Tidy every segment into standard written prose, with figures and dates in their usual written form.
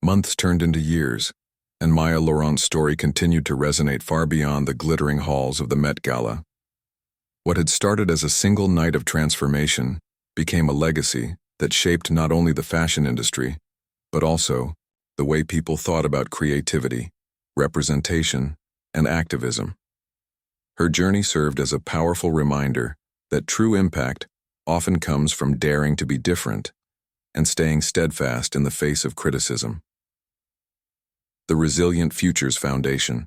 Months turned into years, and Maya Laurent's story continued to resonate far beyond the glittering halls of the Met Gala. What had started as a single night of transformation became a legacy that shaped not only the fashion industry, but also the way people thought about creativity, representation, and activism. Her journey served as a powerful reminder that true impact often comes from daring to be different and staying steadfast in the face of criticism. The Resilient Futures Foundation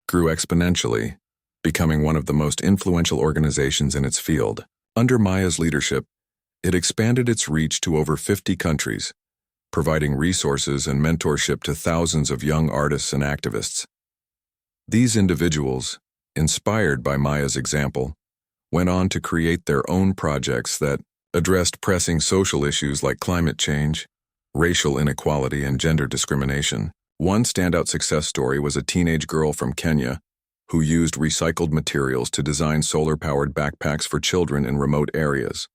grew exponentially, becoming one of the most influential organizations in its field. Under Maya's leadership, it expanded its reach to over 50 countries, providing resources and mentorship to thousands of young artists and activists. These individuals, inspired by Maya's example, went on to create their own projects that addressed pressing social issues like climate change, racial inequality, and gender discrimination. One standout success story was a teenage girl from Kenya who used recycled materials to design solar-powered backpacks for children in remote areas.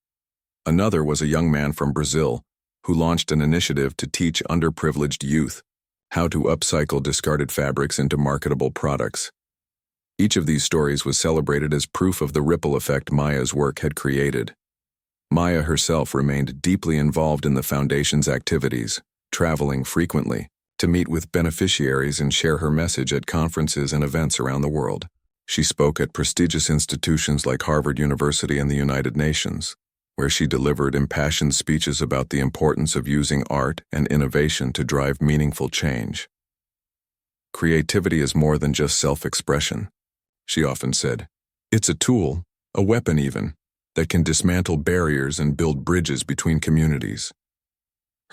Another was a young man from Brazil who launched an initiative to teach underprivileged youth how to upcycle discarded fabrics into marketable products. Each of these stories was celebrated as proof of the ripple effect Maya's work had created. Maya herself remained deeply involved in the foundation's activities, traveling frequently to meet with beneficiaries and share her message at conferences and events around the world. She spoke at prestigious institutions like Harvard University and the United Nations, where she delivered impassioned speeches about the importance of using art and innovation to drive meaningful change. Creativity is more than just self-expression, she often said. It's a tool, a weapon even, that can dismantle barriers and build bridges between communities.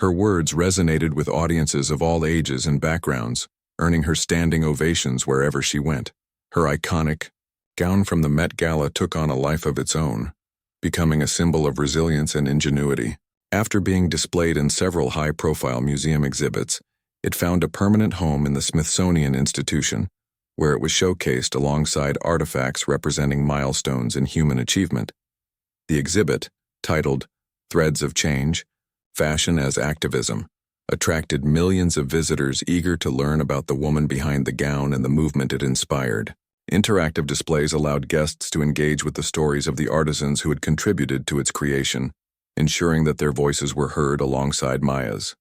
Her words resonated with audiences of all ages and backgrounds, earning her standing ovations wherever she went. Her iconic gown from the Met Gala took on a life of its own, becoming a symbol of resilience and ingenuity. After being displayed in several high-profile museum exhibits, it found a permanent home in the Smithsonian Institution, where it was showcased alongside artifacts representing milestones in human achievement. The exhibit, titled Threads of Change, Fashion as Activism, attracted millions of visitors eager to learn about the woman behind the gown and the movement it inspired. Interactive displays allowed guests to engage with the stories of the artisans who had contributed to its creation, ensuring that their voices were heard alongside Maya's.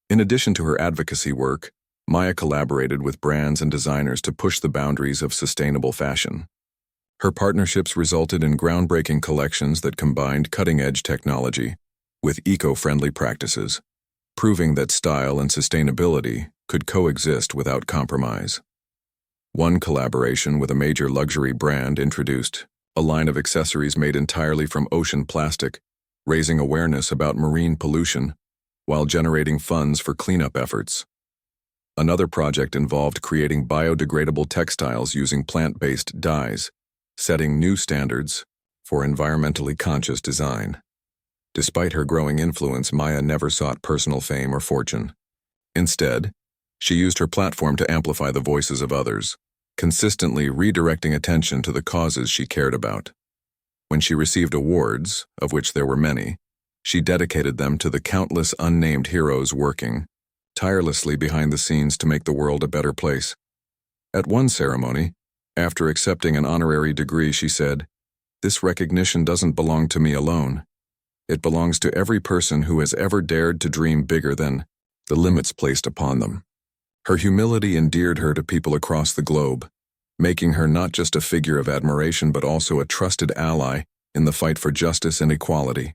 In addition to her advocacy work, Maya collaborated with brands and designers to push the boundaries of sustainable fashion. Her partnerships resulted in groundbreaking collections that combined cutting-edge technology with eco-friendly practices, proving that style and sustainability could coexist without compromise. One collaboration with a major luxury brand introduced a line of accessories made entirely from ocean plastic, raising awareness about marine pollution while generating funds for cleanup efforts. Another project involved creating biodegradable textiles using plant-based dyes, setting new standards for environmentally conscious design. Despite her growing influence, Maya never sought personal fame or fortune. Instead, she used her platform to amplify the voices of others, consistently redirecting attention to the causes she cared about. When she received awards, of which there were many, she dedicated them to the countless unnamed heroes working tirelessly behind the scenes to make the world a better place. At one ceremony, after accepting an honorary degree, she said, "This recognition doesn't belong to me alone. It belongs to every person who has ever dared to dream bigger than the limits placed upon them." Her humility endeared her to people across the globe, making her not just a figure of admiration but also a trusted ally in the fight for justice and equality.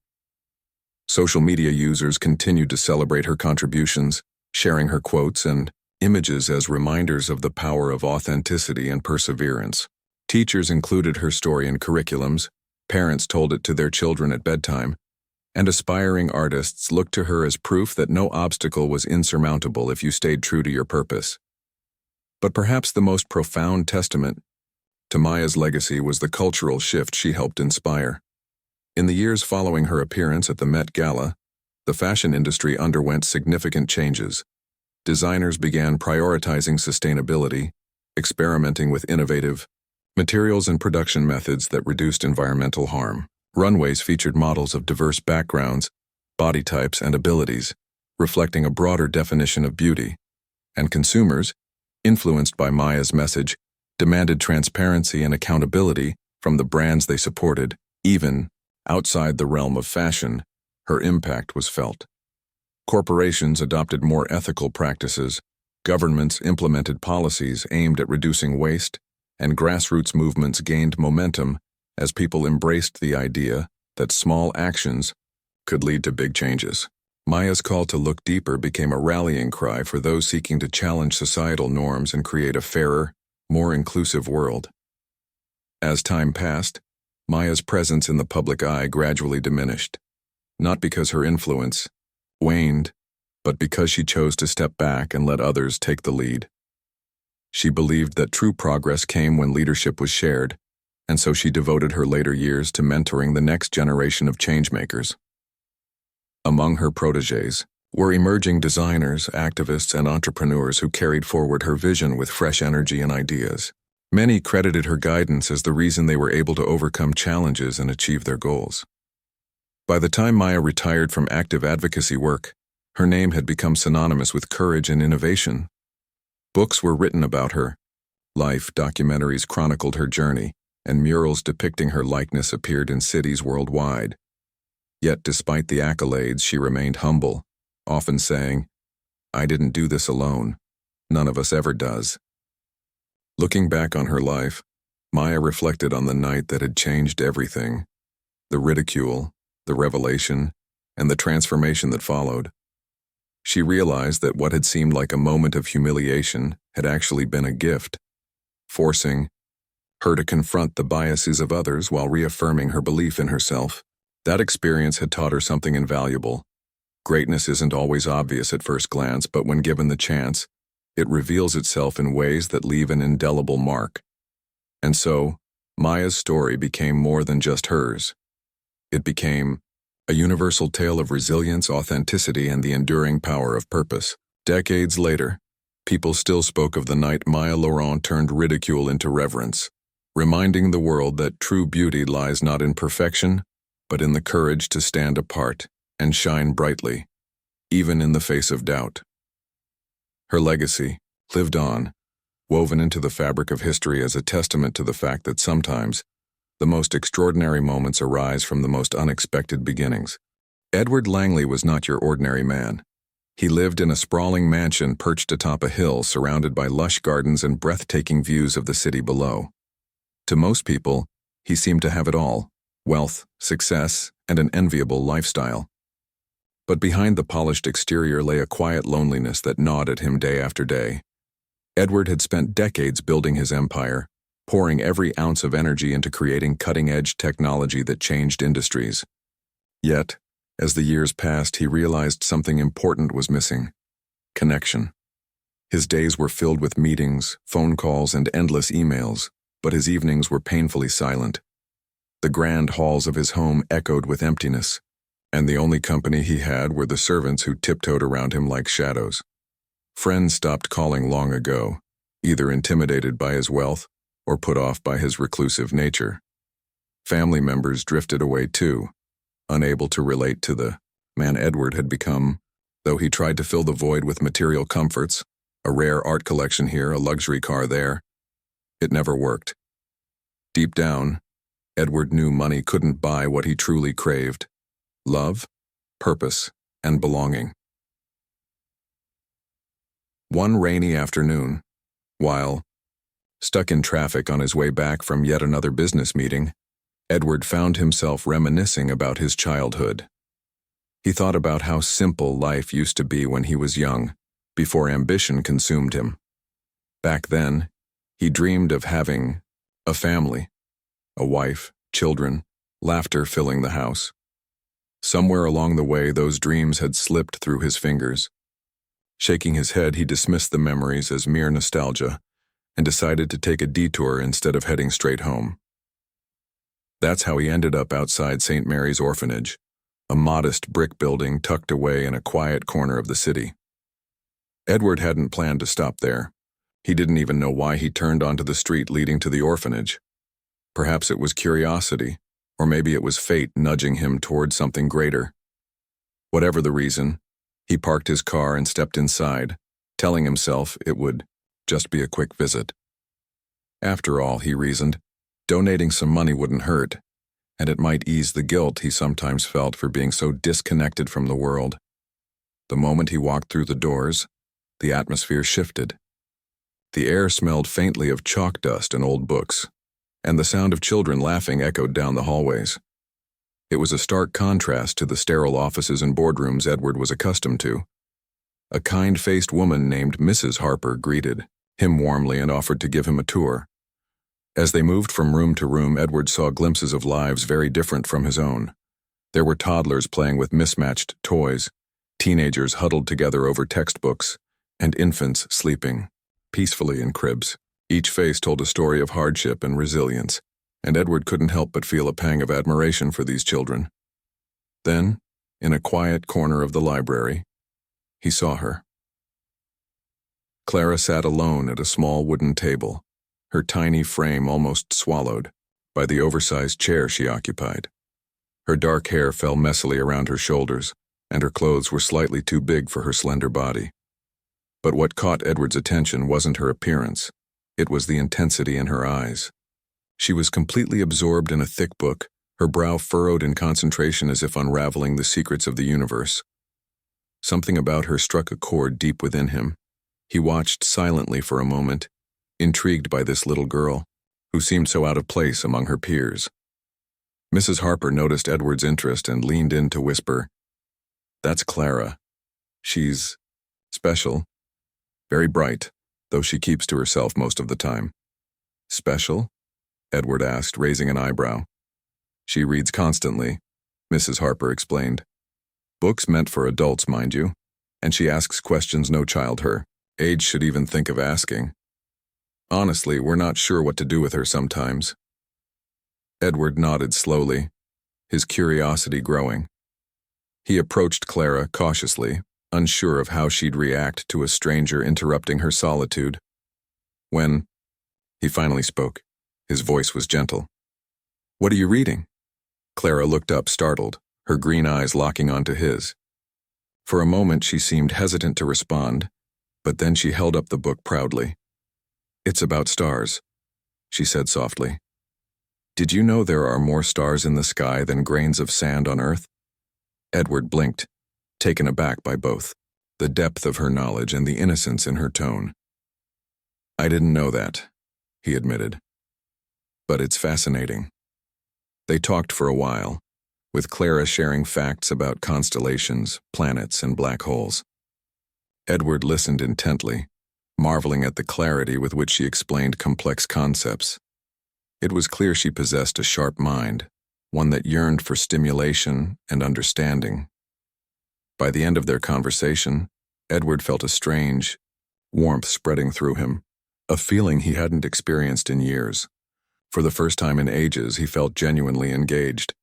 Social media users continued to celebrate her contributions, sharing her quotes and images as reminders of the power of authenticity and perseverance. Teachers included her story in curriculums, parents told it to their children at bedtime, and aspiring artists looked to her as proof that no obstacle was insurmountable if you stayed true to your purpose. But perhaps the most profound testament to Maya's legacy was the cultural shift she helped inspire. In the years following her appearance at the Met Gala, the fashion industry underwent significant changes. Designers began prioritizing sustainability, experimenting with innovative materials and production methods that reduced environmental harm. Runways featured models of diverse backgrounds, body types, and abilities, reflecting a broader definition of beauty, and consumers, influenced by Maya's message, demanded transparency and accountability from the brands they supported. Even outside the realm of fashion, her impact was felt. Corporations adopted more ethical practices, governments implemented policies aimed at reducing waste, and grassroots movements gained momentum as people embraced the idea that small actions could lead to big changes. Maya's call to look deeper became a rallying cry for those seeking to challenge societal norms and create a fairer, more inclusive world. As time passed, Maya's presence in the public eye gradually diminished, not because her influence waned, but because she chose to step back and let others take the lead. She believed that true progress came when leadership was shared, and so she devoted her later years to mentoring the next generation of changemakers. Among her protégés were emerging designers, activists, and entrepreneurs who carried forward her vision with fresh energy and ideas. Many credited her guidance as the reason they were able to overcome challenges and achieve their goals. By the time Maya retired from active advocacy work, her name had become synonymous with courage and innovation. Books were written about her, life documentaries chronicled her journey, and murals depicting her likeness appeared in cities worldwide. Yet despite the accolades, she remained humble, often saying, "I didn't do this alone. None of us ever does." Looking back on her life, Maya reflected on the night that had changed everything, the ridicule, the revelation, and the transformation that followed. She realized that what had seemed like a moment of humiliation had actually been a gift, forcing her to confront the biases of others while reaffirming her belief in herself. That experience had taught her something invaluable. Greatness isn't always obvious at first glance, but when given the chance, it reveals itself in ways that leave an indelible mark. And so, Maya's story became more than just hers. It became a universal tale of resilience, authenticity, and the enduring power of purpose. Decades later, people still spoke of the night Maya Laurent turned ridicule into reverence, reminding the world that true beauty lies not in perfection, but in the courage to stand apart and shine brightly, even in the face of doubt. Her legacy lived on, woven into the fabric of history as a testament to the fact that sometimes the most extraordinary moments arise from the most unexpected beginnings. Edward Langley was not your ordinary man. He lived in a sprawling mansion perched atop a hill surrounded by lush gardens and breathtaking views of the city below. To most people, he seemed to have it all: wealth, success, and an enviable lifestyle. But behind the polished exterior lay a quiet loneliness that gnawed at him day after day. Edward had spent decades building his empire, pouring every ounce of energy into creating cutting-edge technology that changed industries. Yet, as the years passed, he realized something important was missing: connection. His days were filled with meetings, phone calls, and endless emails, but his evenings were painfully silent. The grand halls of his home echoed with emptiness, and the only company he had were the servants who tiptoed around him like shadows. Friends stopped calling long ago, either intimidated by his wealth or put off by his reclusive nature. Family members drifted away too, unable to relate to the man Edward had become, though he tried to fill the void with material comforts, a rare art collection here, a luxury car there. It never worked. Deep down, Edward knew money couldn't buy what he truly craved: love, purpose, and belonging. One rainy afternoon, while stuck in traffic on his way back from yet another business meeting, Edward found himself reminiscing about his childhood. He thought about how simple life used to be when he was young, before ambition consumed him. Back then, he dreamed of having a family, a wife, children, laughter filling the house. Somewhere along the way, those dreams had slipped through his fingers. Shaking his head, he dismissed the memories as mere nostalgia and decided to take a detour instead of heading straight home. That's how he ended up outside St. Mary's Orphanage, a modest brick building tucked away in a quiet corner of the city. Edward hadn't planned to stop there. He didn't even know why he turned onto the street leading to the orphanage. Perhaps it was curiosity, or maybe it was fate nudging him toward something greater. Whatever the reason, He parked his car and stepped inside, telling himself it would just be a quick visit. After all, he reasoned, donating some money wouldn't hurt, and it might ease the guilt he sometimes felt for being so disconnected from the world. The moment he walked through the doors, the atmosphere shifted. The air smelled faintly of chalk dust and old books, and the sound of children laughing echoed down the hallways. It was a stark contrast to the sterile offices and boardrooms Edward was accustomed to. A kind-faced woman named Mrs. Harper greeted him warmly and offered to give him a tour. As they moved from room to room, Edward saw glimpses of lives very different from his own. There were toddlers playing with mismatched toys, teenagers huddled together over textbooks, and infants sleeping peacefully in cribs. Each face told a story of hardship and resilience, and Edward couldn't help but feel a pang of admiration for these children. Then, in a quiet corner of the library, he saw her. Clara sat alone at a small wooden table, her tiny frame almost swallowed by the oversized chair she occupied. Her dark hair fell messily around her shoulders, and her clothes were slightly too big for her slender body. But what caught Edward's attention wasn't her appearance, it was the intensity in her eyes. She was completely absorbed in a thick book, her brow furrowed in concentration as if unraveling the secrets of the universe. Something about her struck a chord deep within him. He watched silently for a moment, intrigued by this little girl, who seemed so out of place among her peers. Mrs. Harper noticed Edward's interest and leaned in to whisper, "That's Clara. She's special. Very bright, though she keeps to herself most of the time." "Special?" Edward asked, raising an eyebrow. "She reads constantly," Mrs. Harper explained. "Books meant for adults, mind you, and she asks questions no child her age should even think of asking. Honestly, we're not sure what to do with her sometimes." Edward nodded slowly, his curiosity growing. He approached Clara cautiously, unsure of how she'd react to a stranger interrupting her solitude. When he finally spoke, his voice was gentle. "What are you reading?" Clara looked up, startled, her green eyes locking onto his. For a moment she seemed hesitant to respond, but then she held up the book proudly. "It's about stars," she said softly. "Did you know there are more stars in the sky than grains of sand on Earth?" Edward blinked, taken aback by both the depth of her knowledge and the innocence in her tone. "I didn't know that," he admitted. "But it's fascinating." They talked for a while, with Clara sharing facts about constellations, planets, and black holes. Edward listened intently, marveling at the clarity with which she explained complex concepts. It was clear she possessed a sharp mind, one that yearned for stimulation and understanding. By the end of their conversation, Edward felt a strange warmth spreading through him, a feeling he hadn't experienced in years. For the first time in ages, he felt genuinely engaged,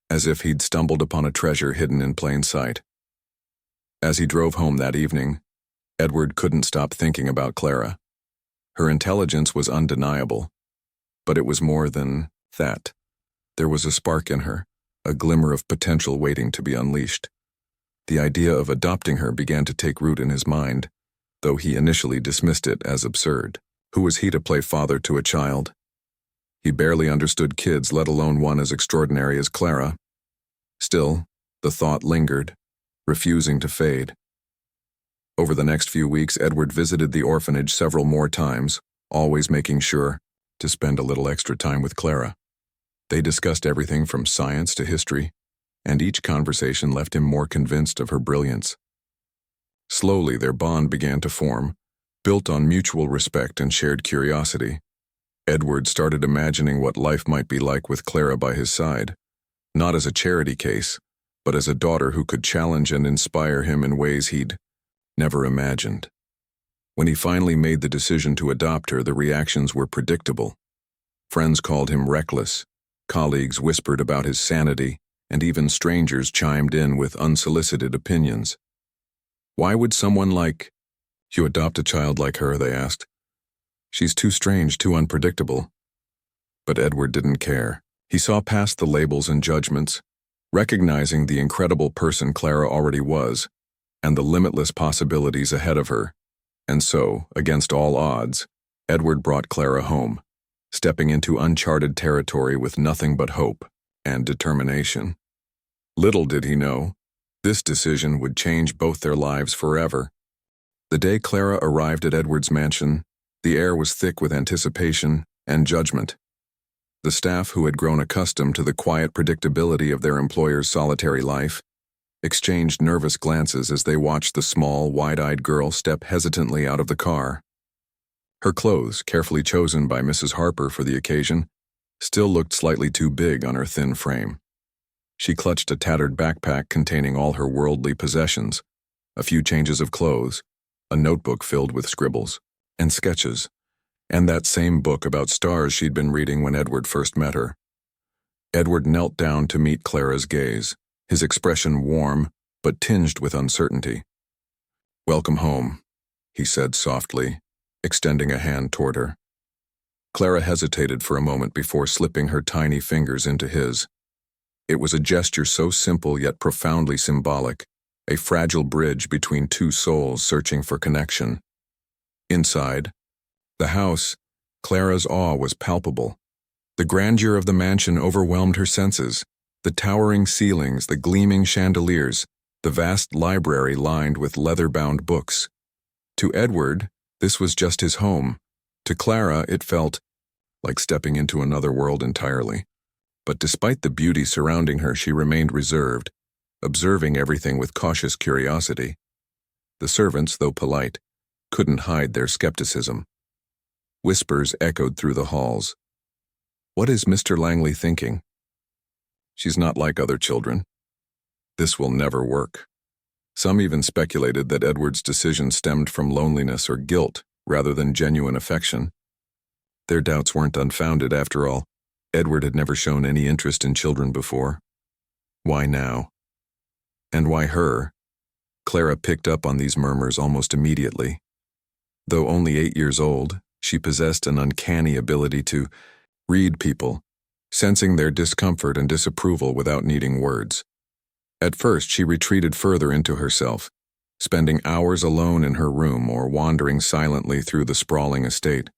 as if he'd stumbled upon a treasure hidden in plain sight. As he drove home that evening, Edward couldn't stop thinking about Clara. Her intelligence was undeniable, but it was more than that. There was a spark in her, a glimmer of potential waiting to be unleashed. The idea of adopting her began to take root in his mind, though he initially dismissed it as absurd. Who was he to play father to a child? He barely understood kids, let alone one as extraordinary as Clara. Still, the thought lingered, refusing to fade. Over the next few weeks, Edward visited the orphanage several more times, always making sure to spend a little extra time with Clara. They discussed everything from science to history, and each conversation left him more convinced of her brilliance. Slowly, their bond began to form, built on mutual respect and shared curiosity. Edward started imagining what life might be like with Clara by his side, not as a charity case, but as a daughter who could challenge and inspire him in ways he'd never imagined. When he finally made the decision to adopt her, the reactions were predictable. Friends called him reckless, colleagues whispered about his sanity, and even strangers chimed in with unsolicited opinions. "Why would someone like you adopt a child like her?" they asked. "She's too strange, too unpredictable." But Edward didn't care. He saw past the labels and judgments, recognizing the incredible person Clara already was. and the limitless possibilities ahead of her. And so, against all odds, Edward brought Clara home, stepping into uncharted territory with nothing but hope and determination. Little did he know, this decision would change both their lives forever. The day Clara arrived at Edward's mansion, the air was thick with anticipation and judgment. The staff, who had grown accustomed to the quiet predictability of their employer's solitary life, exchanged nervous glances as they watched the small, wide-eyed girl step hesitantly out of the car. Her clothes, carefully chosen by Mrs. Harper for the occasion, still looked slightly too big on her thin frame. She clutched a tattered backpack containing all her worldly possessions, a few changes of clothes, a notebook filled with scribbles and sketches, and that same book about stars she'd been reading when Edward first met her. Edward knelt down to meet Clara's gaze, his expression warm but tinged with uncertainty. "Welcome home," he said softly, extending a hand toward her. Clara hesitated for a moment before slipping her tiny fingers into his. It was a gesture so simple yet profoundly symbolic, a fragile bridge between two souls searching for connection. Inside the house, Clara's awe was palpable. The grandeur of the mansion overwhelmed her senses. The towering ceilings, the gleaming chandeliers, the vast library lined with leather-bound books. To Edward, this was just his home. To Clara, it felt like stepping into another world entirely. But despite the beauty surrounding her, she remained reserved, observing everything with cautious curiosity. The servants, though polite, couldn't hide their skepticism. Whispers echoed through the halls. "What is Mr. Langley thinking? She's not like other children. This will never work." Some even speculated that Edward's decision stemmed from loneliness or guilt rather than genuine affection. Their doubts weren't unfounded after all. Edward had never shown any interest in children before. Why now? And why her? Clara picked up on these murmurs almost immediately. Though only 8 years old, she possessed an uncanny ability to read people, sensing their discomfort and disapproval without needing words. At first, she retreated further into herself, spending hours alone in her room or wandering silently through the sprawling estate.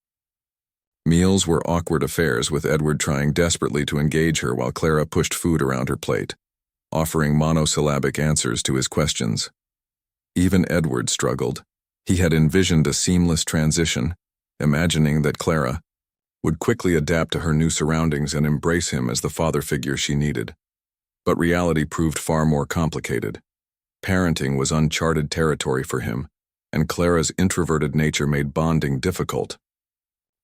Meals were awkward affairs, with Edward trying desperately to engage her while Clara pushed food around her plate, offering monosyllabic answers to his questions. Even Edward struggled. He had envisioned a seamless transition, imagining that Clara would quickly adapt to her new surroundings and embrace him as the father figure she needed. But reality proved far more complicated. Parenting was uncharted territory for him, and Clara's introverted nature made bonding difficult.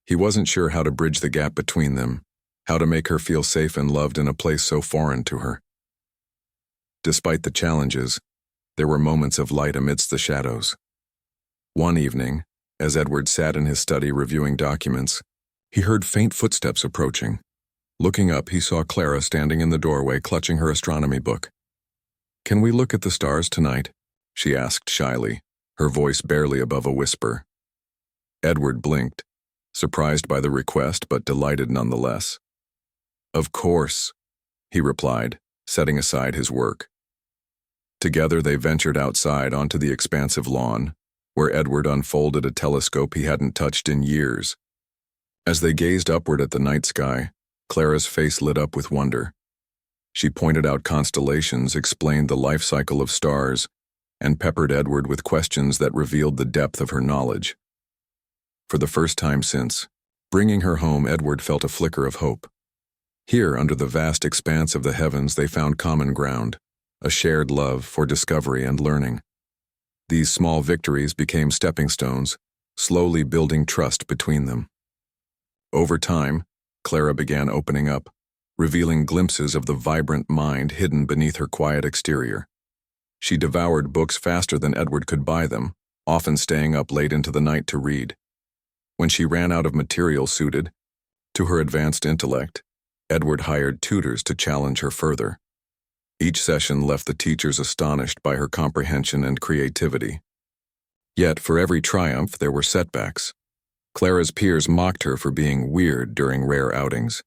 He wasn't sure how to bridge the gap between them, how to make her feel safe and loved in a place so foreign to her. Despite the challenges, there were moments of light amidst the shadows. One evening, as Edward sat in his study reviewing documents, he heard faint footsteps approaching. Looking up, he saw Clara standing in the doorway, clutching her astronomy book. "Can we look at the stars tonight?" she asked shyly, her voice barely above a whisper. Edward blinked, surprised by the request but delighted nonetheless. "Of course," he replied, setting aside his work. Together they ventured outside onto the expansive lawn, where Edward unfolded a telescope he hadn't touched in years. As they gazed upward at the night sky, Clara's face lit up with wonder. She pointed out constellations, explained the life cycle of stars, and peppered Edward with questions that revealed the depth of her knowledge. For the first time since bringing her home, Edward felt a flicker of hope. Here, under the vast expanse of the heavens, they found common ground, a shared love for discovery and learning. These small victories became stepping stones, slowly building trust between them. Over time, Clara began opening up, revealing glimpses of the vibrant mind hidden beneath her quiet exterior. She devoured books faster than Edward could buy them, often staying up late into the night to read. When she ran out of material suited to her advanced intellect, Edward hired tutors to challenge her further. Each session left the teachers astonished by her comprehension and creativity. Yet, for every triumph, there were setbacks. Clara's peers mocked her for being weird during rare outings,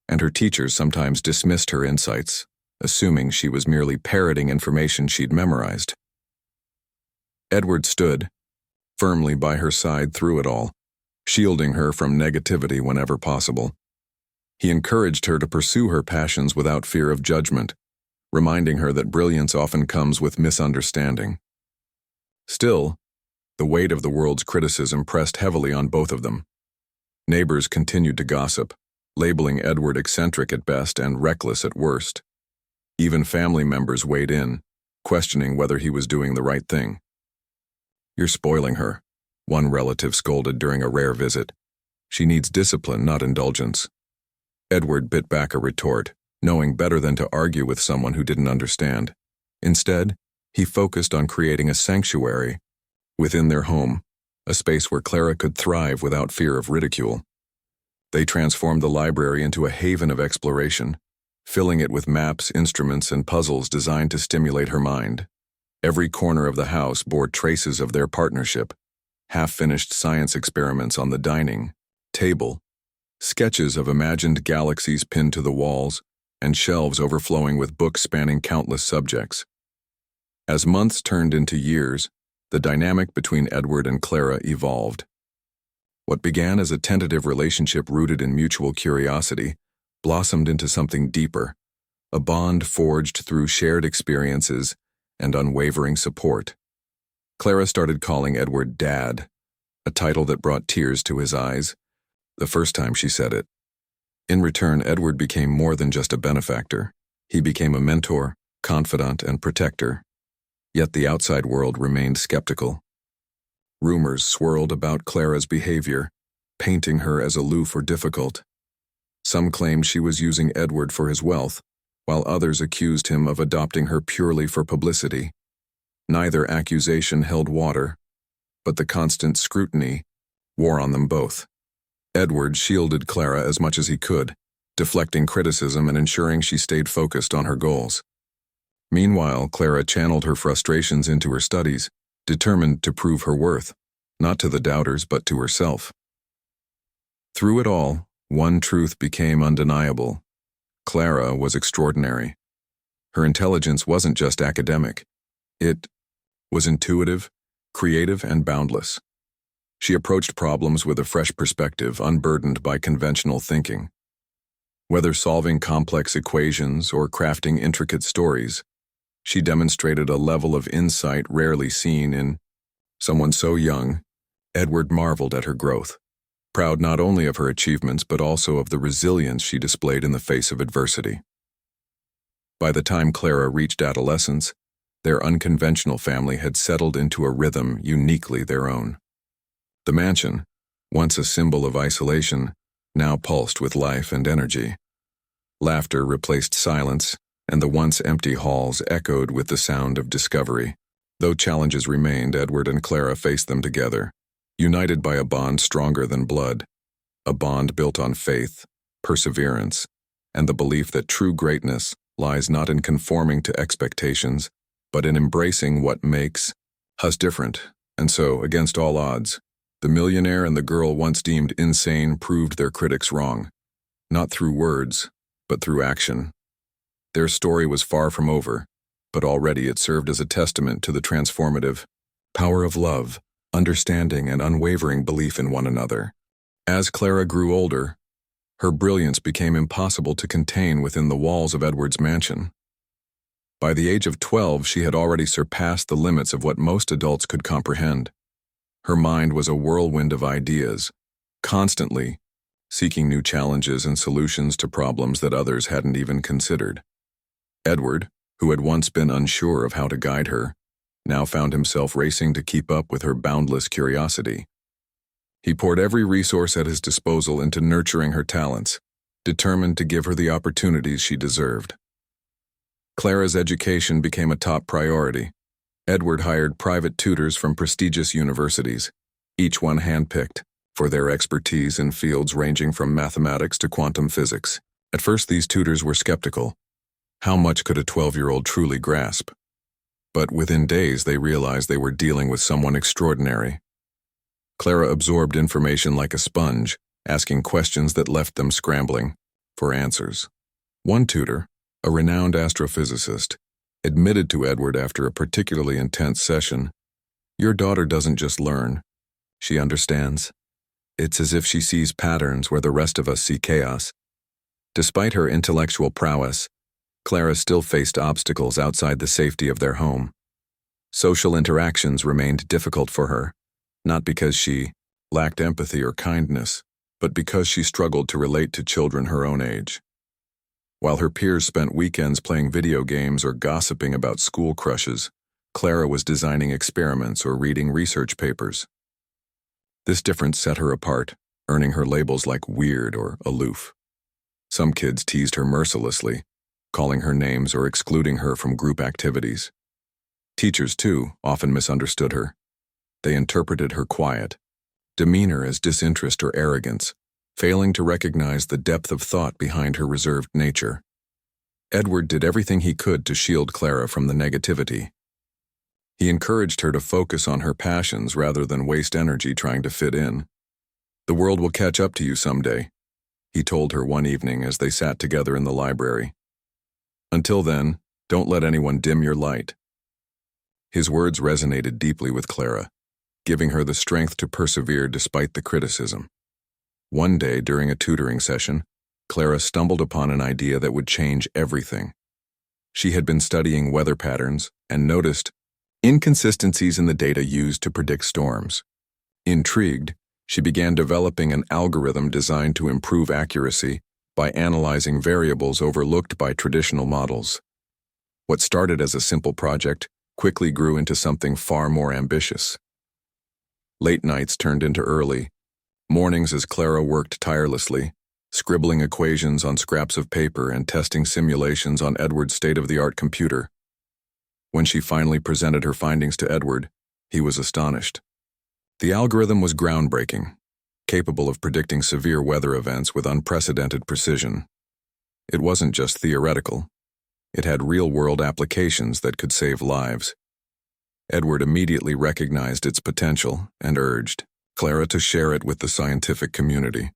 and her teachers sometimes dismissed her insights, assuming she was merely parroting information she'd memorized. Edward stood firmly by her side through it all, shielding her from negativity whenever possible. He encouraged her to pursue her passions without fear of judgment, reminding her that brilliance often comes with misunderstanding. Still, the weight of the world's criticism pressed heavily on both of them. Neighbors continued to gossip, labeling Edward eccentric at best and reckless at worst. Even family members weighed in, questioning whether he was doing the right thing. "You're spoiling her," one relative scolded during a rare visit. "She needs discipline, not indulgence." Edward bit back a retort, knowing better than to argue with someone who didn't understand. Instead, he focused on creating a sanctuary within their home, a space where Clara could thrive without fear of ridicule. They transformed the library into a haven of exploration, filling it with maps, instruments, and puzzles designed to stimulate her mind. Every corner of the house bore traces of their partnership: half-finished science experiments on the dining table, sketches of imagined galaxies pinned to the walls, and shelves overflowing with books spanning countless subjects. As months turned into years, the dynamic between Edward and Clara evolved. What began as a tentative relationship rooted in mutual curiosity blossomed into something deeper, a bond forged through shared experiences and unwavering support. Clara started calling Edward Dad, a title that brought tears to his eyes the first time she said it. In return, Edward became more than just a benefactor. He became a mentor, confidant, and protector. Yet the outside world remained skeptical. Rumors swirled about Clara's behavior, painting her as aloof or difficult. Some claimed she was using Edward for his wealth, while others accused him of adopting her purely for publicity. Neither accusation held water, but the constant scrutiny wore on them both. Edward shielded Clara as much as he could, deflecting criticism and ensuring she stayed focused on her goals. Meanwhile, Clara channeled her frustrations into her studies, determined to prove her worth, not to the doubters but to herself. Through it all, one truth became undeniable: Clara was extraordinary. Her intelligence wasn't just academic. It was intuitive, creative, and boundless. She approached problems with a fresh perspective, unburdened by conventional thinking. Whether solving complex equations or crafting intricate stories, she demonstrated a level of insight rarely seen in someone so young. Edward marveled at her growth, proud not only of her achievements but also of the resilience she displayed in the face of adversity. By the time Clara reached adolescence, their unconventional family had settled into a rhythm uniquely their own. The mansion, once a symbol of isolation, now pulsed with life and energy. Laughter replaced silence, and the once empty halls echoed with the sound of discovery. Though challenges remained, Edward and Clara faced them together, united by a bond stronger than blood, a bond built on faith, perseverance, and the belief that true greatness lies not in conforming to expectations, but in embracing what makes us different. And so, against all odds, the millionaire and the girl once deemed insane proved their critics wrong, not through words, but through action. Their story was far from over, but already it served as a testament to the transformative power of love, understanding, and unwavering belief in one another. As Clara grew older, her brilliance became impossible to contain within the walls of Edward's mansion. By the age of 12, she had already surpassed the limits of what most adults could comprehend. Her mind was a whirlwind of ideas, constantly seeking new challenges and solutions to problems that others hadn't even considered. Edward, who had once been unsure of how to guide her, now found himself racing to keep up with her boundless curiosity. He poured every resource at his disposal into nurturing her talents, determined to give her the opportunities she deserved. Clara's education became a top priority. Edward hired private tutors from prestigious universities, each one handpicked for their expertise in fields ranging from mathematics to quantum physics. At first, these tutors were skeptical. How much could a 12-year-old truly grasp? But within days, they realized they were dealing with someone extraordinary. Clara absorbed information like a sponge, asking questions that left them scrambling for answers. One tutor, a renowned astrophysicist, admitted to Edward after a particularly intense session, Your daughter doesn't just learn, she understands. It's as if she sees patterns where the rest of us see chaos. Despite her intellectual prowess, Clara still faced obstacles outside the safety of their home. Social interactions remained difficult for her, not because she lacked empathy or kindness, but because she struggled to relate to children her own age. While her peers spent weekends playing video games or gossiping about school crushes, Clara was designing experiments or reading research papers. This difference set her apart, earning her labels like weird or aloof. Some kids teased her mercilessly, calling her names or excluding her from group activities. Teachers, too, often misunderstood her. They interpreted her quiet demeanor as disinterest or arrogance, failing to recognize the depth of thought behind her reserved nature. Edward did everything he could to shield Clara from the negativity. He encouraged her to focus on her passions rather than waste energy trying to fit in. "The world will catch up to you someday," he told her one evening as they sat together in the library. "Until then, don't let anyone dim your light." His words resonated deeply with Clara, giving her the strength to persevere despite the criticism. One day, during a tutoring session, Clara stumbled upon an idea that would change everything. She had been studying weather patterns and noticed inconsistencies in the data used to predict storms. Intrigued, she began developing an algorithm designed to improve accuracy by analyzing variables overlooked by traditional models. What started as a simple project quickly grew into something far more ambitious. Late nights turned into early mornings as Clara worked tirelessly, scribbling equations on scraps of paper and testing simulations on Edward's state-of-the-art computer. When she finally presented her findings to Edward, he was astonished. The algorithm was groundbreaking, capable of predicting severe weather events with unprecedented precision. It wasn't just theoretical. It had real-world applications that could save lives. Edward immediately recognized its potential and urged Clara to share it with the scientific community.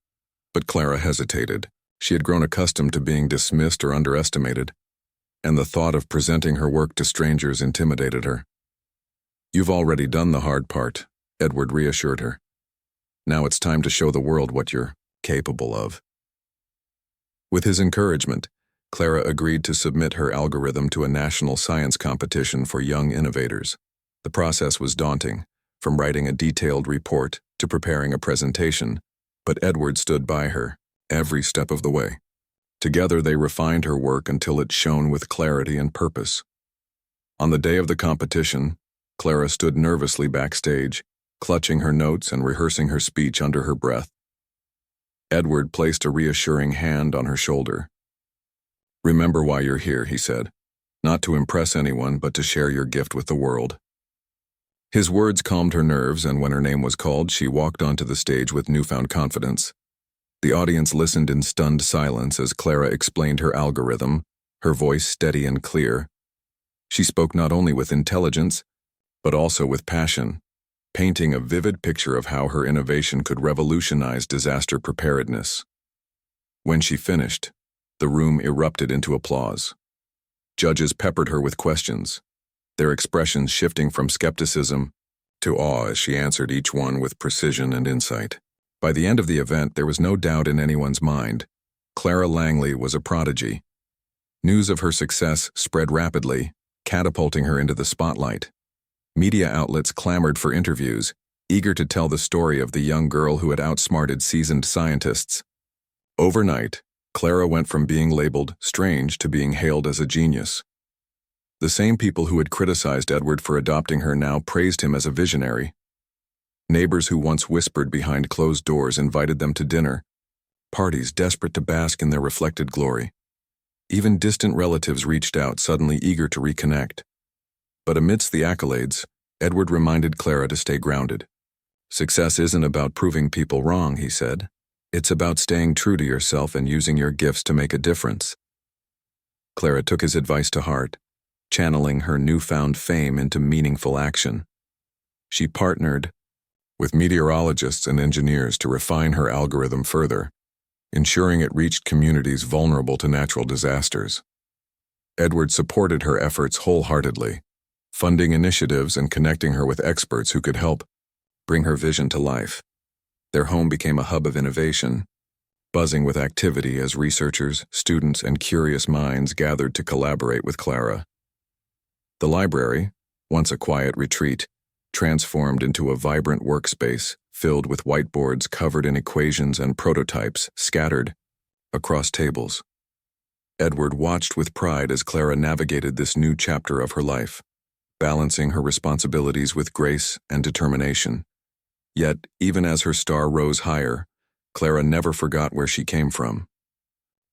But Clara hesitated. She had grown accustomed to being dismissed or underestimated, and the thought of presenting her work to strangers intimidated her. "You've already done the hard part," Edward reassured her. "Now it's time to show the world what you're capable of." With his encouragement, Clara agreed to submit her algorithm to a national science competition for young innovators. The process was daunting, from writing a detailed report to preparing a presentation, but Edward stood by her every step of the way. Together they refined her work until it shone with clarity and purpose. On the day of the competition, Clara stood nervously backstage, clutching her notes and rehearsing her speech under her breath. Edward placed a reassuring hand on her shoulder. "Remember why you're here," he said. "Not to impress anyone, but to share your gift with the world." His words calmed her nerves, and when her name was called, she walked onto the stage with newfound confidence. The audience listened in stunned silence as Clara explained her algorithm, her voice steady and clear. She spoke not only with intelligence, but also with passion, painting a vivid picture of how her innovation could revolutionize disaster preparedness. When she finished, the room erupted into applause. Judges peppered her with questions, their expressions shifting from skepticism to awe as she answered each one with precision and insight. By the end of the event, there was no doubt in anyone's mind. Clara Langley was a prodigy. News of her success spread rapidly, catapulting her into the spotlight. Media outlets clamored for interviews, eager to tell the story of the young girl who had outsmarted seasoned scientists. Overnight, Clara went from being labeled strange to being hailed as a genius. The same people who had criticized Edward for adopting her now praised him as a visionary. Neighbors who once whispered behind closed doors invited them to dinner, parties desperate to bask in their reflected glory. Even distant relatives reached out, suddenly eager to reconnect. But amidst the accolades, Edward reminded Clara to stay grounded. "Success isn't about proving people wrong," he said. "It's about staying true to yourself and using your gifts to make a difference." Clara took his advice to heart, channeling her newfound fame into meaningful action. She partnered with meteorologists and engineers to refine her algorithm further, ensuring it reached communities vulnerable to natural disasters. Edward supported her efforts wholeheartedly, funding initiatives and connecting her with experts who could help bring her vision to life. Their home became a hub of innovation, buzzing with activity as researchers, students, and curious minds gathered to collaborate with Clara. The library, once a quiet retreat, transformed into a vibrant workspace filled with whiteboards covered in equations and prototypes scattered across tables. Edward watched with pride as Clara navigated this new chapter of her life, balancing her responsibilities with grace and determination. Yet, even as her star rose higher, Clara never forgot where she came from.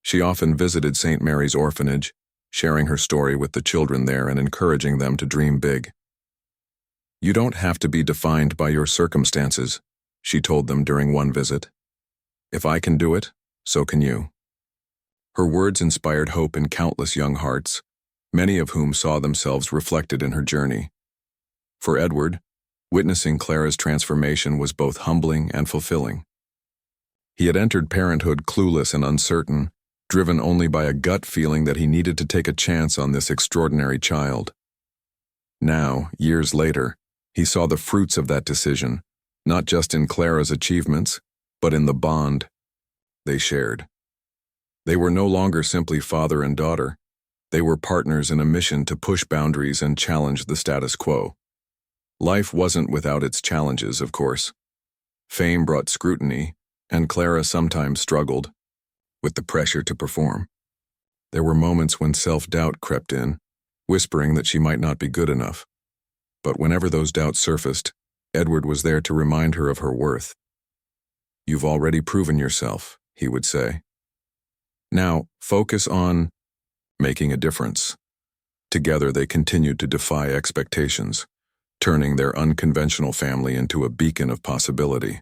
She often visited St. Mary's Orphanage, sharing her story with the children there and encouraging them to dream big. "You don't have to be defined by your circumstances," she told them during one visit. "If I can do it, so can you." Her words inspired hope in countless young hearts, many of whom saw themselves reflected in her journey. For Edward, witnessing Clara's transformation was both humbling and fulfilling. He had entered parenthood clueless and uncertain, driven only by a gut feeling that he needed to take a chance on this extraordinary child. Now, years later, he saw the fruits of that decision, not just in Clara's achievements, but in the bond they shared. They were no longer simply father and daughter. They were partners in a mission to push boundaries and challenge the status quo. Life wasn't without its challenges, of course. Fame brought scrutiny, and Clara sometimes struggled with the pressure to perform. There were moments when self-doubt crept in, whispering that she might not be good enough. But whenever those doubts surfaced, Edward was there to remind her of her worth. "You've already proven yourself," he would say. "Now, focus on making a difference." Together they continued to defy expectations, turning their unconventional family into a beacon of possibility.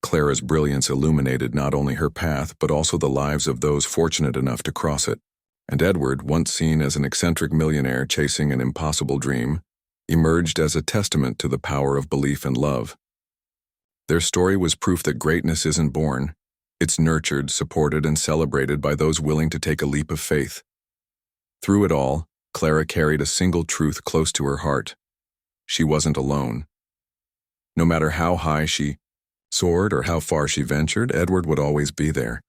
Clara's brilliance illuminated not only her path but also the lives of those fortunate enough to cross it, and Edward, once seen as an eccentric millionaire chasing an impossible dream, emerged as a testament to the power of belief and love. Their story was proof that greatness isn't born, it's nurtured, supported, and celebrated by those willing to take a leap of faith. Through it all, Clara carried a single truth close to her heart. She wasn't alone. No matter how high she soared or how far she ventured, Edward would always be there,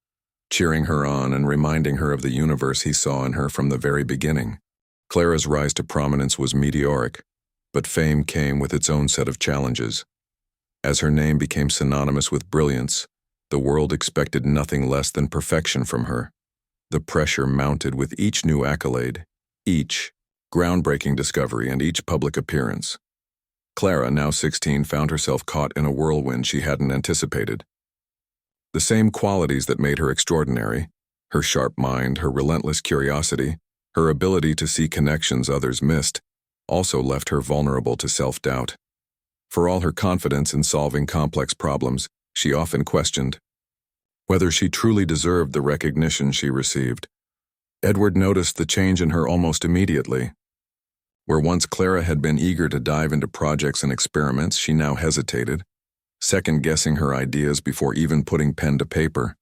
cheering her on and reminding her of the universe he saw in her from the very beginning. Clara's rise to prominence was meteoric, but fame came with its own set of challenges. As her name became synonymous with brilliance, the world expected nothing less than perfection from her. The pressure mounted with each new accolade, each groundbreaking discovery, and each public appearance. Clara, now 16, found herself caught in a whirlwind she hadn't anticipated. The same qualities that made her extraordinary, her sharp mind, her relentless curiosity, her ability to see connections others missed, also left her vulnerable to self-doubt. For all her confidence in solving complex problems, she often questioned whether she truly deserved the recognition she received. Edward noticed the change in her almost immediately. Where once Clara had been eager to dive into projects and experiments, she now hesitated, second-guessing her ideas before even putting pen to paper.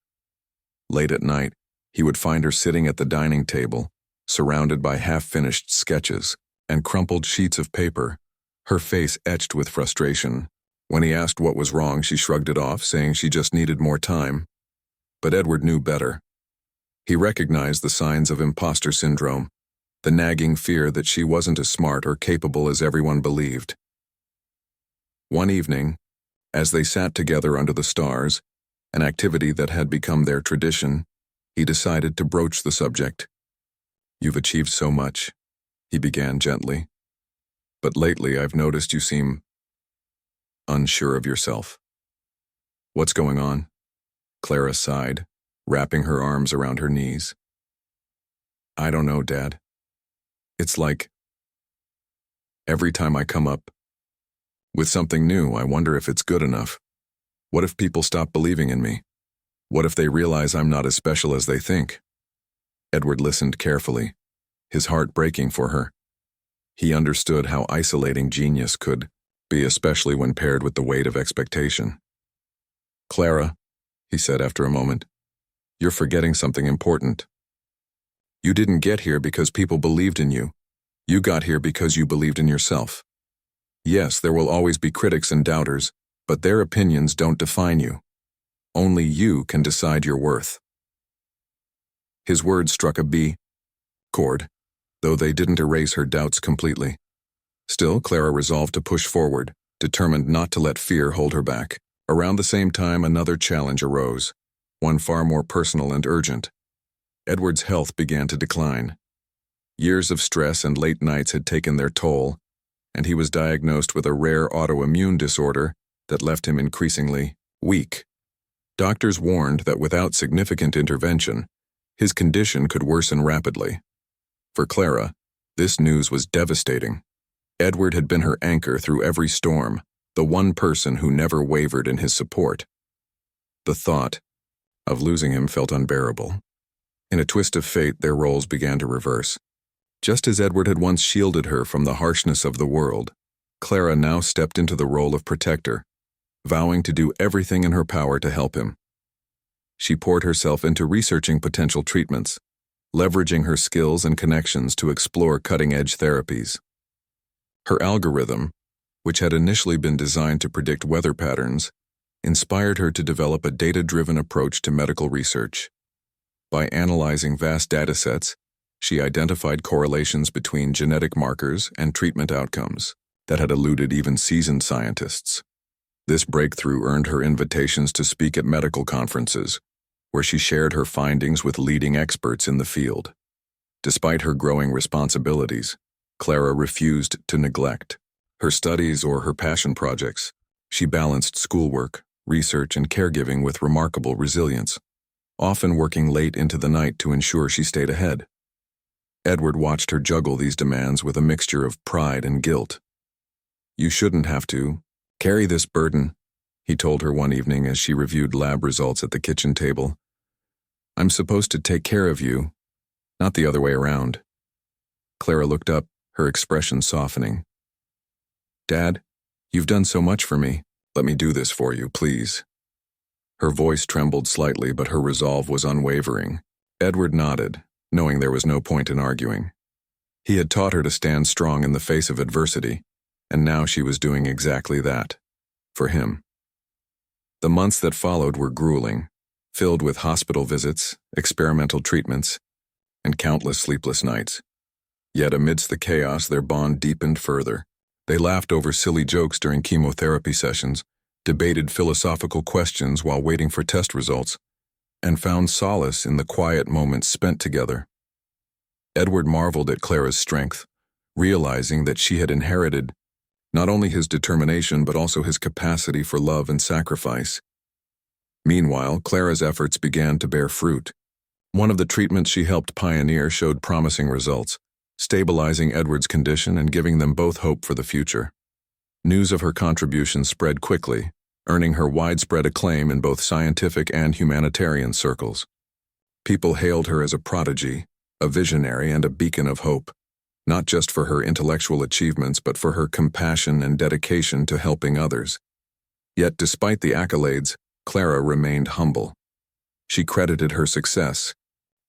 Late at night, he would find her sitting at the dining table, surrounded by half-finished sketches and crumpled sheets of paper, her face etched with frustration. When he asked what was wrong, she shrugged it off, saying she just needed more time. But Edward knew better. He recognized the signs of imposter syndrome, the nagging fear that she wasn't as smart or capable as everyone believed. One evening, as they sat together under the stars, an activity that had become their tradition, he decided to broach the subject. "You've achieved so much," he began gently. "But lately I've noticed you seem unsure of yourself." "What's going on?" Clara sighed, wrapping her arms around her knees. "I don't know, Dad. It's like every time I come up with something new, I wonder if it's good enough. What if people stop believing in me? What if they realize I'm not as special as they think?" Edward listened carefully, his heart breaking for her. He understood how isolating genius could be, especially when paired with the weight of expectation. "Clara," he said after a moment, "you're forgetting something important. You didn't get here because people believed in you. You got here because you believed in yourself. Yes, there will always be critics and doubters, but their opinions don't define you. Only you can decide your worth. His words struck a B chord, though they didn't erase her doubts completely. Still, Clara resolved to push forward, determined not to let fear hold her back. Around the same time, another challenge arose, one far more personal and urgent. Edward's health began to decline. Years of stress and late nights had taken their toll, and he was diagnosed with a rare autoimmune disorder that left him increasingly weak. Doctors warned that without significant intervention, his condition could worsen rapidly. For Clara, this news was devastating. Edward had been her anchor through every storm, the one person who never wavered in his support. The thought of losing him felt unbearable. In a twist of fate, their roles began to reverse. Just as Edward had once shielded her from the harshness of the world, Clara now stepped into the role of protector, vowing to do everything in her power to help him. She poured herself into researching potential treatments, leveraging her skills and connections to explore cutting-edge therapies. Her algorithm, which had initially been designed to predict weather patterns, inspired her to develop a data-driven approach to medical research. By analyzing vast datasets, she identified correlations between genetic markers and treatment outcomes that had eluded even seasoned scientists. This breakthrough earned her invitations to speak at medical conferences, where she shared her findings with leading experts in the field. Despite her growing responsibilities, Clara refused to neglect her studies or her passion projects. She balanced schoolwork, research, and caregiving with remarkable resilience, often working late into the night to ensure she stayed ahead. Edward watched her juggle these demands with a mixture of pride and guilt. "You shouldn't have to carry this burden," he told her one evening as she reviewed lab results at the kitchen table. "I'm supposed to take care of you, not the other way around." Clara looked up, her expression softening. "Dad, you've done so much for me. Let me do this for you, please." Her voice trembled slightly, but her resolve was unwavering. Edward nodded, knowing there was no point in arguing. He had taught her to stand strong in the face of adversity, and now she was doing exactly that, for him. The months that followed were grueling, filled with hospital visits, experimental treatments, and countless sleepless nights. Yet amidst the chaos, their bond deepened further. They laughed over silly jokes during chemotherapy sessions, debated philosophical questions while waiting for test results, and found solace in the quiet moments spent together. Edward marveled at Clara's strength, realizing that she had inherited not only his determination but also his capacity for love and sacrifice. Meanwhile, Clara's efforts began to bear fruit. One of the treatments she helped pioneer showed promising results, stabilizing Edward's condition and giving them both hope for the future. News of her contributions spread quickly, earning her widespread acclaim in both scientific and humanitarian circles. People hailed her as a prodigy, a visionary, and a beacon of hope, not just for her intellectual achievements but for her compassion and dedication to helping others. Yet despite the accolades, Clara remained humble. She credited her success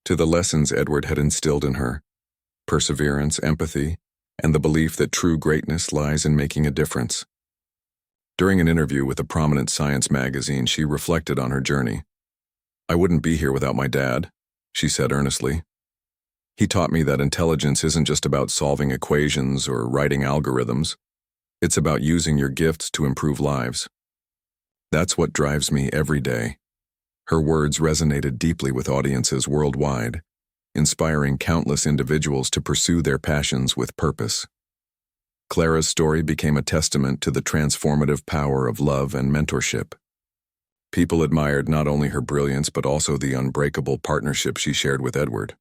to the lessons Edward had instilled in her: perseverance, empathy, and the belief that true greatness lies in making a difference. During an interview with a prominent science magazine, she reflected on her journey. "I wouldn't be here without my dad," she said earnestly. "He taught me that intelligence isn't just about solving equations or writing algorithms. It's about using your gifts to improve lives. That's what drives me every day." Her words resonated deeply with audiences worldwide, inspiring countless individuals to pursue their passions with purpose. Clara's story became a testament to the transformative power of love and mentorship. People admired not only her brilliance but also the unbreakable partnership she shared with Edward,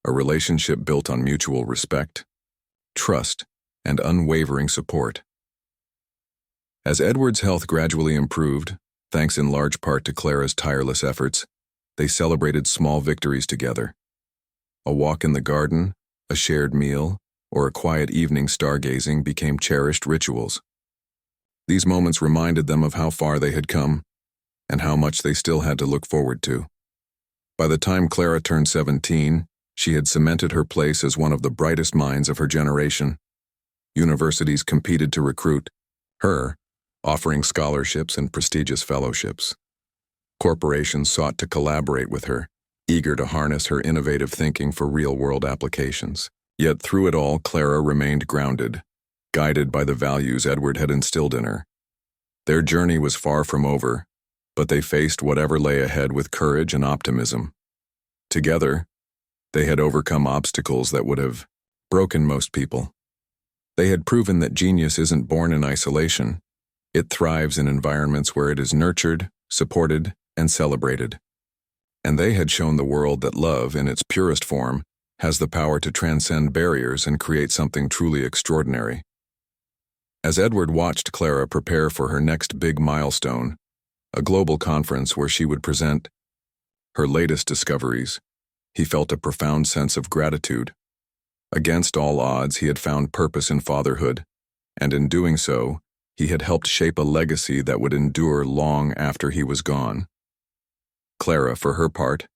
a relationship built on mutual respect, trust, and unwavering support. As Edward's health gradually improved, thanks in large part to Clara's tireless efforts, they celebrated small victories together. A walk in the garden, a shared meal, or a quiet evening stargazing became cherished rituals. These moments reminded them of how far they had come and how much they still had to look forward to. By the time Clara turned 17, She had cemented her place as one of the brightest minds of her generation. Universities competed to recruit her, offering scholarships and prestigious fellowships. Corporations sought to collaborate with her, eager to harness her innovative thinking for real-world applications. Yet through it all, Clara remained grounded, guided by the values Edward had instilled in her. Their journey was far from over, but they faced whatever lay ahead with courage and optimism. Together, they had overcome obstacles that would have broken most people. They had proven that genius isn't born in isolation. It thrives in environments where it is nurtured, supported, and celebrated. And they had shown the world that love, in its purest form, has the power to transcend barriers and create something truly extraordinary. As Edward watched Clara prepare for her next big milestone, a global conference where she would present her latest discoveries, he felt a profound sense of gratitude. Against all odds, he had found purpose in fatherhood, and in doing so, he had helped shape a legacy that would endure long after he was gone. Clara, for her part,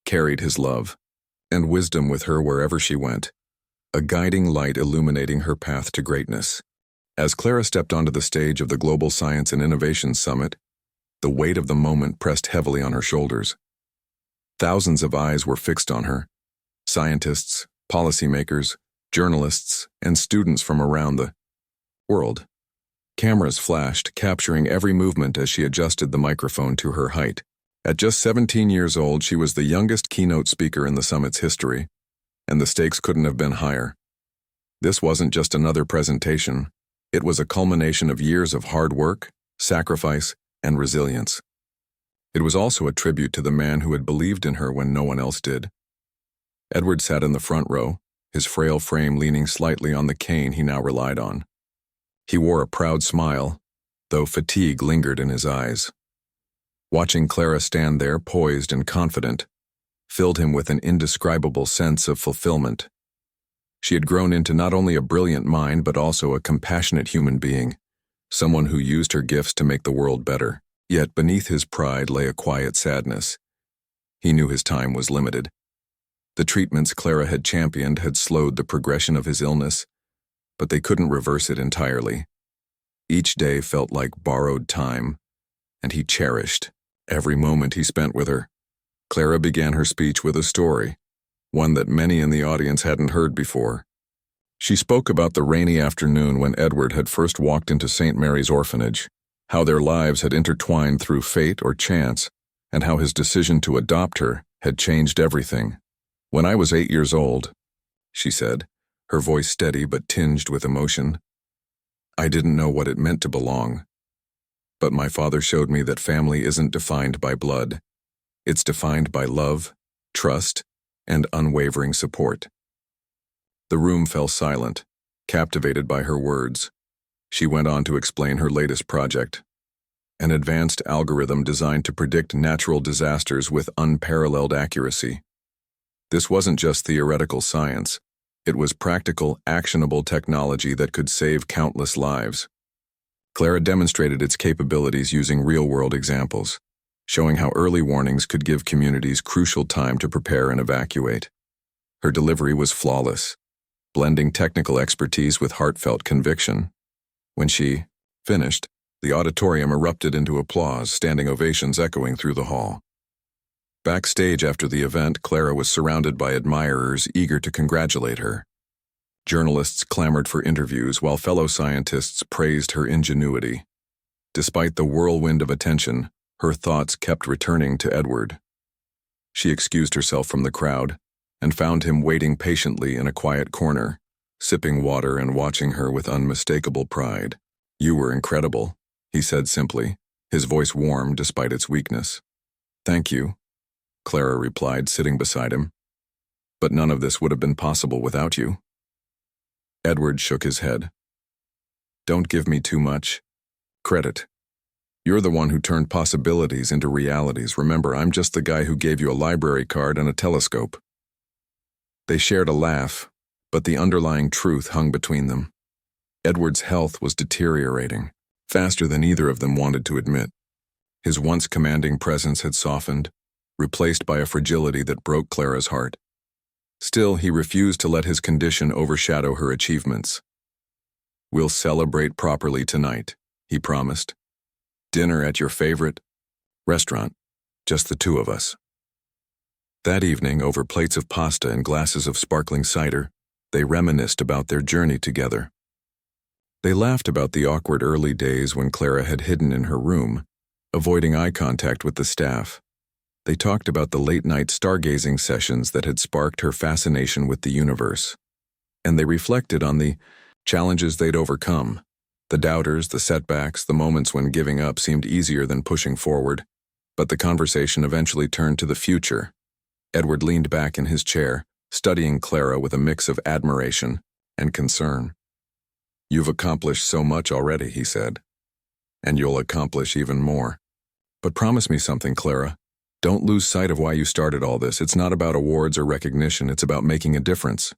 carried his love and wisdom with her wherever she went, a guiding light illuminating her path to greatness. As Clara stepped onto the stage of the Global Science and Innovation Summit, the weight of the moment pressed heavily on her shoulders. Thousands of eyes were fixed on her, scientists, policymakers, journalists, and students from around the world. Cameras flashed, capturing every movement as she adjusted the microphone to her height. At just 17 years old, she was the youngest keynote speaker in the summit's history, and the stakes couldn't have been higher. This wasn't just another presentation. It was a culmination of years of hard work, sacrifice, and resilience. It was also a tribute to the man who had believed in her when no one else did. Edward sat in the front row, his frail frame leaning slightly on the cane he now relied on. He wore a proud smile, though fatigue lingered in his eyes. Watching Clara stand there, poised and confident, filled him with an indescribable sense of fulfillment. She had grown into not only a brilliant mind but also a compassionate human being, someone who used her gifts to make the world better. Yet beneath his pride lay a quiet sadness. He knew his time was limited. The treatments Clara had championed had slowed the progression of his illness, but they couldn't reverse it entirely. Each day felt like borrowed time, and he cherished every moment he spent with her. Clara began her speech with a story, one that many in the audience hadn't heard before. She spoke about the rainy afternoon when Edward had first walked into St. Mary's Orphanage, how their lives had intertwined through fate or chance, and how his decision to adopt her had changed everything. "When I was 8 years old," she said, her voice steady but tinged with emotion, "I didn't know what it meant to belong. But my father showed me that family isn't defined by blood. It's defined by love, trust, and unwavering support." The room fell silent, captivated by her words. She went on to explain her latest project, an advanced algorithm designed to predict natural disasters with unparalleled accuracy. This wasn't just theoretical science. It was practical, actionable technology that could save countless lives. Clara demonstrated its capabilities using real-world examples, showing how early warnings could give communities crucial time to prepare and evacuate. Her delivery was flawless, blending technical expertise with heartfelt conviction. When she finished, the auditorium erupted into applause, standing ovations echoing through the hall. Backstage after the event, Clara was surrounded by admirers eager to congratulate her. Journalists clamored for interviews while fellow scientists praised her ingenuity. Despite the whirlwind of attention, her thoughts kept returning to Edward. She excused herself from the crowd and found him waiting patiently in a quiet corner, sipping water and watching her with unmistakable pride. "You were incredible," he said simply, his voice warm despite its weakness. "Thank you," Clara replied, sitting beside him. "But none of this would have been possible without you." Edward shook his head. "Don't give me too much credit. You're the one who turned possibilities into realities. Remember, I'm just the guy who gave you a library card and a telescope." They shared a laugh, but the underlying truth hung between them. Edward's health was deteriorating, faster than either of them wanted to admit. His once commanding presence had softened, replaced by a fragility that broke Clara's heart. Still, he refused to let his condition overshadow her achievements. "We'll celebrate properly tonight," he promised. "Dinner at your favorite restaurant, just the two of us." That evening, over plates of pasta and glasses of sparkling cider, they reminisced about their journey together. They laughed about the awkward early days when Clara had hidden in her room, avoiding eye contact with the staff. They talked about the late-night stargazing sessions that had sparked her fascination with the universe. And they reflected on the challenges they'd overcome, the doubters, the setbacks, the moments when giving up seemed easier than pushing forward. But the conversation eventually turned to the future. Edward leaned back in his chair, studying Clara with a mix of admiration and concern. "You've accomplished so much already," he said. "And you'll accomplish even more. But promise me something, Clara. Don't lose sight of why you started all this. It's not about awards or recognition, it's about making a difference."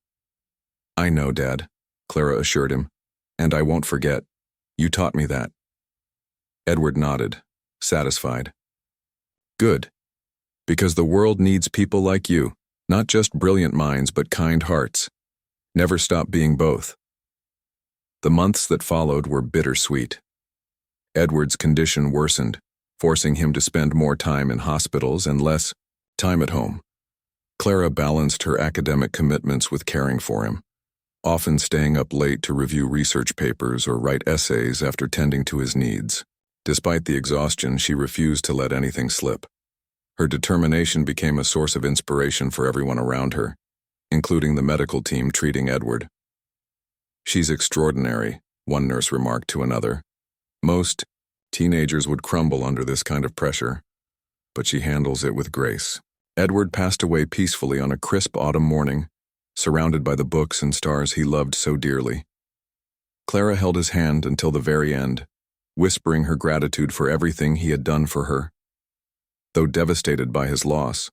"I know, Dad," Clara assured him, "and I won't forget. You taught me that." Edward nodded, satisfied. "Good. Because the world needs people like you, not just brilliant minds but kind hearts. Never stop being both." The months that followed were bittersweet. Edward's condition worsened, forcing him to spend more time in hospitals and less time at home. Clara balanced her academic commitments with caring for him, often staying up late to review research papers or write essays after tending to his needs. Despite the exhaustion, she refused to let anything slip. Her determination became a source of inspiration for everyone around her, including the medical team treating Edward. "She's extraordinary," one nurse remarked to another. "Most teenagers would crumble under this kind of pressure, but she handles it with grace." Edward passed away peacefully on a crisp autumn morning, surrounded by the books and stars he loved so dearly. Clara held his hand until the very end, whispering her gratitude for everything he had done for her. Though devastated by his loss,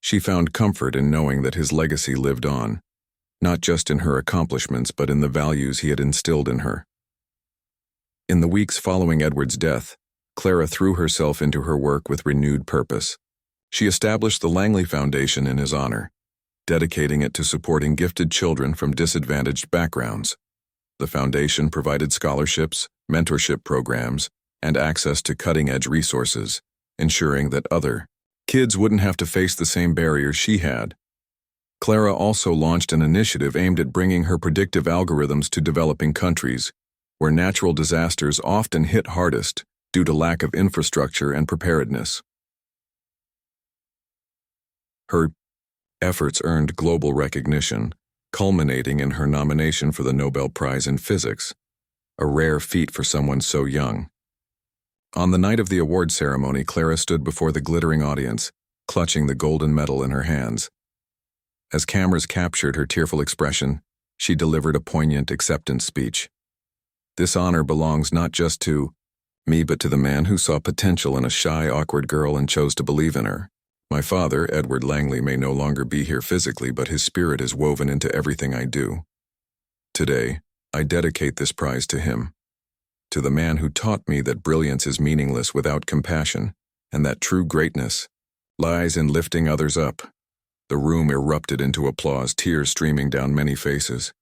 she found comfort in knowing that his legacy lived on, not just in her accomplishments but in the values he had instilled in her. In the weeks following Edward's death, Clara threw herself into her work with renewed purpose. She established the Langley Foundation in his honor, dedicating it to supporting gifted children from disadvantaged backgrounds. The foundation provided scholarships, mentorship programs, and access to cutting-edge resources, ensuring that other kids wouldn't have to face the same barriers she had. Clara also launched an initiative aimed at bringing her predictive algorithms to developing countries, where natural disasters often hit hardest due to lack of infrastructure and preparedness. Her efforts earned global recognition, culminating in her nomination for the Nobel Prize in Physics, a rare feat for someone so young. On the night of the award ceremony, Clara stood before the glittering audience, clutching the golden medal in her hands. As cameras captured her tearful expression, she delivered a poignant acceptance speech. "This honor belongs not just to me but to the man who saw potential in a shy, awkward girl and chose to believe in her. My father, Edward Langley, may no longer be here physically, but his spirit is woven into everything I do. Today, I dedicate this prize to him. To the man who taught me that brilliance is meaningless without compassion, and that true greatness lies in lifting others up." The room erupted into applause, tears streaming down many faces.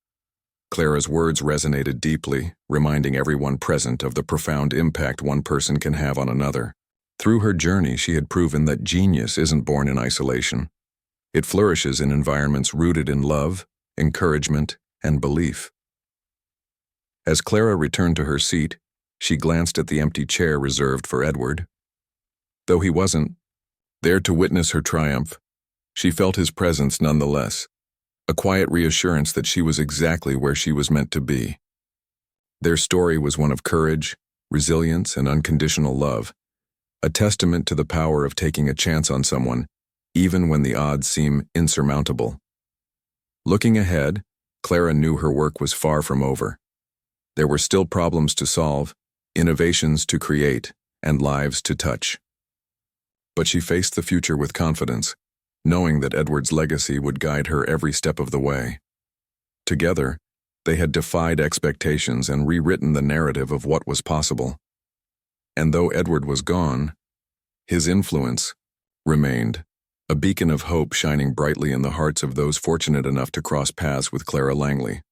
Clara's words resonated deeply, reminding everyone present of the profound impact one person can have on another. Through her journey, she had proven that genius isn't born in isolation. It flourishes in environments rooted in love, encouragement, and belief. As Clara returned to her seat, she glanced at the empty chair reserved for Edward. Though he wasn't there to witness her triumph, she felt his presence nonetheless, a quiet reassurance that she was exactly where she was meant to be. Their story was one of courage, resilience, and unconditional love, a testament to the power of taking a chance on someone, even when the odds seem insurmountable. Looking ahead, Clara knew her work was far from over. There were still problems to solve, innovations to create, and lives to touch. But she faced the future with confidence, knowing that Edward's legacy would guide her every step of the way. Together, they had defied expectations and rewritten the narrative of what was possible. And though Edward was gone, his influence remained. a beacon of hope shining brightly in the hearts of those fortunate enough to cross paths with Clara Langley.